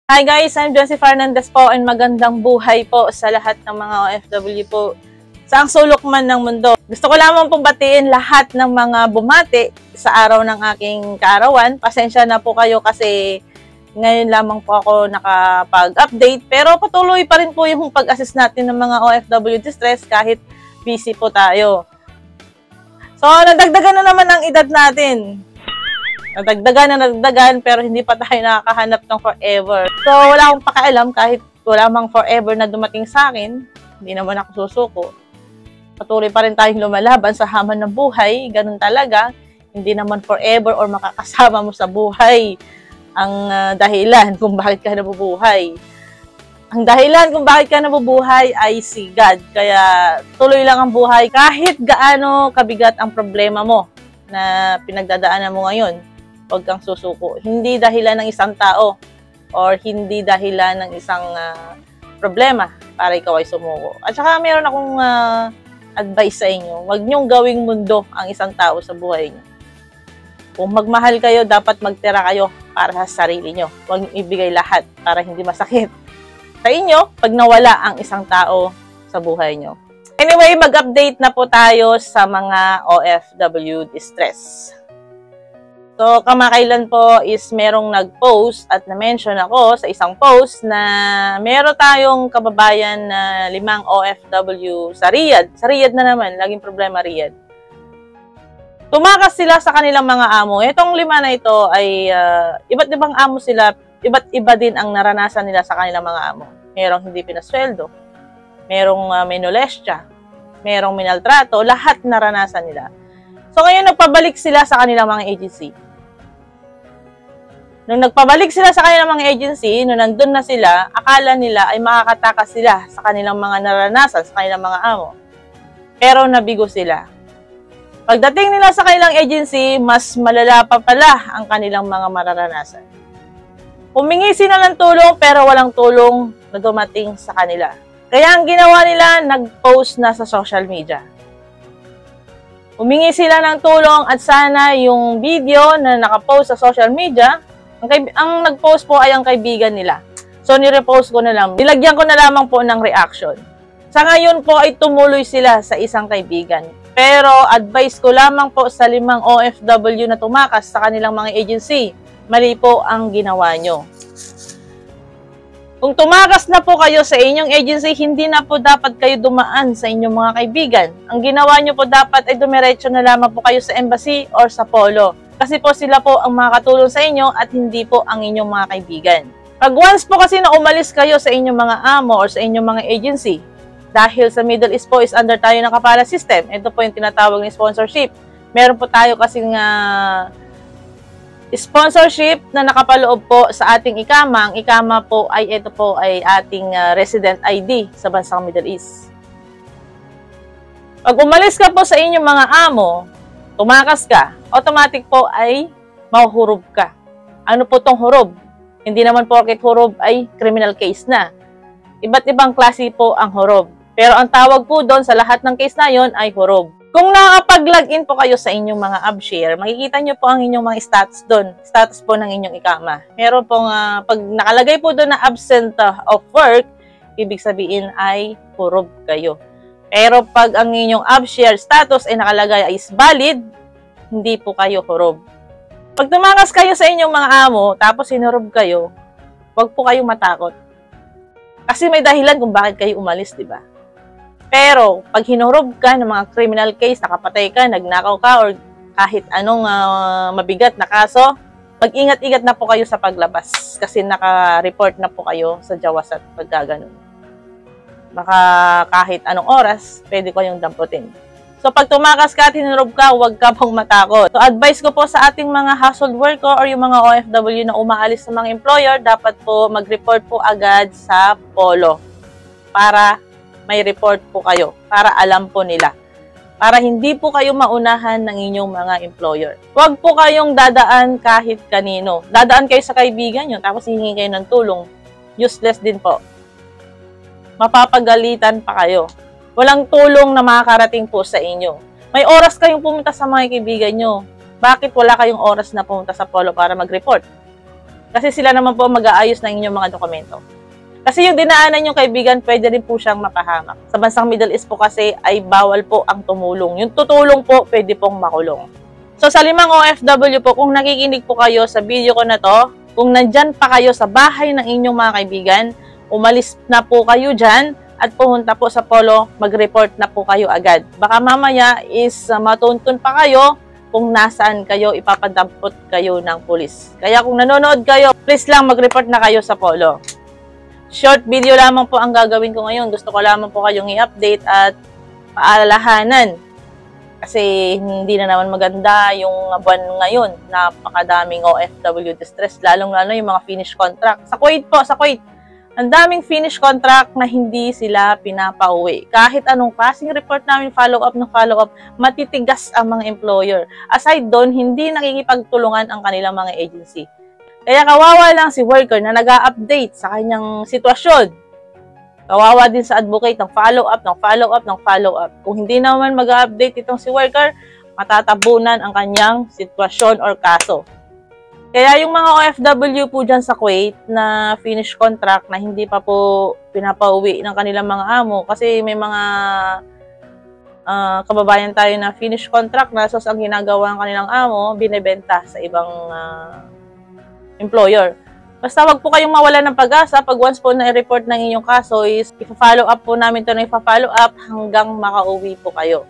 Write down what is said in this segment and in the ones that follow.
Hi guys, I'm Josie Fernandez po and magandang buhay po sa lahat ng mga OFW po sa ang sulok man ng mundo. Gusto ko lamang pong batiin lahat ng mga bumati sa araw ng aking kaarawan. Pasensya na po kayo kasi ngayon lamang po ako nakapag-update pero patuloy pa rin po yung pag-assist natin ng mga OFW distress kahit busy po tayo. So, nadagdagan na naman ang edad natin. Nadagdagan pero hindi pa tayo nakakahanap ng forever. So, wala akong pakialam kahit wala mang forever na dumating sa akin. Hindi naman ako susuko. Patuloy pa rin tayong lumalaban sa hamon ng buhay. Ganun talaga. Hindi naman forever or makakasama mo sa buhay ang dahilan kung bakit ka nabubuhay. Ang dahilan kung bakit ka nabubuhay ay si God. Kaya tuloy lang ang buhay kahit gaano kabigat ang problema mo na pinagdadaanan mo ngayon. Huwag kang susuko. Hindi dahilan ng isang tao or hindi dahilan ng isang problema para ikaw ay sumuko. At saka meron akong advice sa inyo. Huwag niyong gawing mundo ang isang tao sa buhay niyo. Kung magmahal kayo, dapat magtira kayo para sa sarili niyo. Huwag niyong ibigay lahat para hindi masakit sa inyo pag nawala ang isang tao sa buhay niyo. Anyway, mag-update na po tayo sa mga OFW distress. So, kamakailan po is merong nag-post at na-mention ako sa isang post na meron tayong kababayan na 5 OFW sa Riyadh. Sa Riyadh na naman, laging problema Riyadh. Tumakas sila sa kanilang mga amo. Itong 5 na ito ay iba't ibang amo sila, iba't iba din ang naranasan nila sa kanilang mga amo. Merong hindi pinasweldo, merong minolestya, merong minaltrato, lahat naranasan nila. So, ngayon nagpabalik sila sa kanilang mga agency. Nung nagpabalik sila sa kanilang mga agency, nung nandun na sila, akala nila ay makakatakas sila sa kanilang mga naranasan, sa kanilang mga amo. Pero nabigo sila. Pagdating nila sa kanilang agency, mas malala pa pala ang kanilang mga mararanasan. Humingi sila ng tulong pero walang tulong na dumating sa kanila. Kaya ang ginawa nila, nag-post na sa social media. Humingi sila ng tulong at sana yung video na nakapost sa social media, ang nag-post po ay ang kaibigan nila. So, nirepost ko na lang. Nilagyan ko na lamang po ng reaction. Sa ngayon po ay tumuloy sila sa isang kaibigan. Pero, advice ko lamang po sa 5 OFW na tumakas sa kanilang mga agency. Mali po ang ginawa nyo. Kung tumakas na po kayo sa inyong agency, hindi na po dapat kayo dumaan sa inyong mga kaibigan. Ang ginawa nyo po dapat ay dumiretso na lamang po kayo sa embassy or sa polo. Kasi po sila po ang makakatulong sa inyo at hindi po ang inyong mga kaibigan. Pag once po kasi na umalis kayo sa inyong mga amo or sa inyong mga agency, dahil sa Middle East po is under tayo ng kapala system, ito po yung tinatawag ng sponsorship. Meron po tayo kasing sponsorship na nakapaloob po sa ating ikama. Ang ikama po ay ito po ay ating resident ID sa bansang Middle East. Pag umalis ka po sa inyong mga amo, tumakas ka, automatic po ay mahuhurog ka. Ano po tong hurog? Hindi naman porket hurog ay criminal case na. Iba't ibang klase po ang hurog. Pero ang tawag po doon sa lahat ng case na yon ay hurog. Kung nakapag-login po kayo sa inyong mga AbShare, makikita nyo po ang inyong mga status doon. Status po ng inyong ikama. Meron pong, pag nakalagay po doon na absent of work, ibig sabihin ay hurog kayo. Pero pag ang inyong AbShare status ay nakalagay ay is valid, hindi po kayo hurog. Pag tumakas kayo sa inyong mga amo, tapos hinurog kayo, huwag po kayong matakot. Kasi may dahilan kung bakit kayo umalis, di ba? Pero pag hinurog ka ng mga criminal case, nakapatay ka, nagnakaw ka, or kahit anong mabigat na kaso, mag-ingat-ingat na po kayo sa paglabas. Kasi naka-report na po kayo sa Jawasat pagkaganon. Baka kahit anong oras, pwede ko yung damputin. So, pag tumakas ka at hinurog ka, huwag ka pong matakot. So, advice ko po sa ating mga household worker or yung mga OFW na umaalis sa mga employer, dapat po mag-report po agad sa polo para may report po kayo, para alam po nila. Para hindi po kayo maunahan ng inyong mga employer. Huwag po kayong dadaan kahit kanino. Dadaan kayo sa kaibigan nyo, tapos hihingi kayo ng tulong. Useless din po. Mapapagalitan pa kayo. Walang tulong na makakarating po sa inyo. May oras kayong pumunta sa mga kaibigan nyo. Bakit wala kayong oras na pumunta sa polo para mag-report? Kasi sila naman po mag-aayos ng inyong mga dokumento. Kasi yung dinaanan yung kaibigan, pwede rin po siyang mapahamak. Sa bansang Middle East po kasi ay bawal po ang tumulong. Yung tutulong po, pwede pong makulong. So sa 5 OFW po, kung nakikinig po kayo sa video ko na to, kung nandyan pa kayo sa bahay ng inyong mga kaibigan, umalis na po kayo dyan at pumunta po sa Polo, mag-report na po kayo agad. Baka mamaya is matuntun pa kayo kung nasaan kayo, ipapadampot kayo ng pulis. Kaya kung nanonood kayo, please lang mag-report na kayo sa Polo. Short video lamang po ang gagawin ko ngayon. Gusto ko lamang po kayong i-update at paalalahanan. Kasi hindi na naman maganda yung buwan ngayon. Napakadaming OFW distress, lalong-lalo yung mga finish contract. Sa Kuwait po, sa Kuwait, ang daming finish contract na hindi sila pinapauwi. Kahit anong passing report namin, follow-up, matitigas ang mga employer. Aside doon, hindi nakikipagtulungan ang kanilang mga agency. Kaya kawawa lang si worker na nag-a-update sa kanyang sitwasyon. Kawawa din sa advocate ng follow-up. Kung hindi naman mag-a-update itong si worker, matatabunan ang kanyang sitwasyon or kaso. Kaya yung mga OFW po dyan sa Kuwait na finish contract na hindi pa po pinapauwi ng kanilang mga amo kasi may mga kababayan tayo na finish contract na sos ang ginagawa ng kanilang amo, binebenta sa ibang employer. Basta wag po kayong mawala ng pag-asa. Pag once po na-report ng inyong kaso is ipa-follow up po namin ito na ipa-follow up hanggang makauwi po kayo.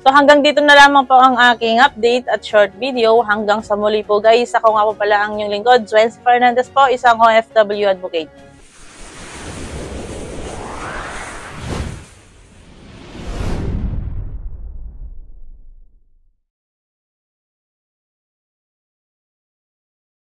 So hanggang dito na lamang po ang aking update at short video. Hanggang sa muli po guys. Ako nga po pala ang inyong lingkod, Zwency Fernandez po, isang OFW advocate.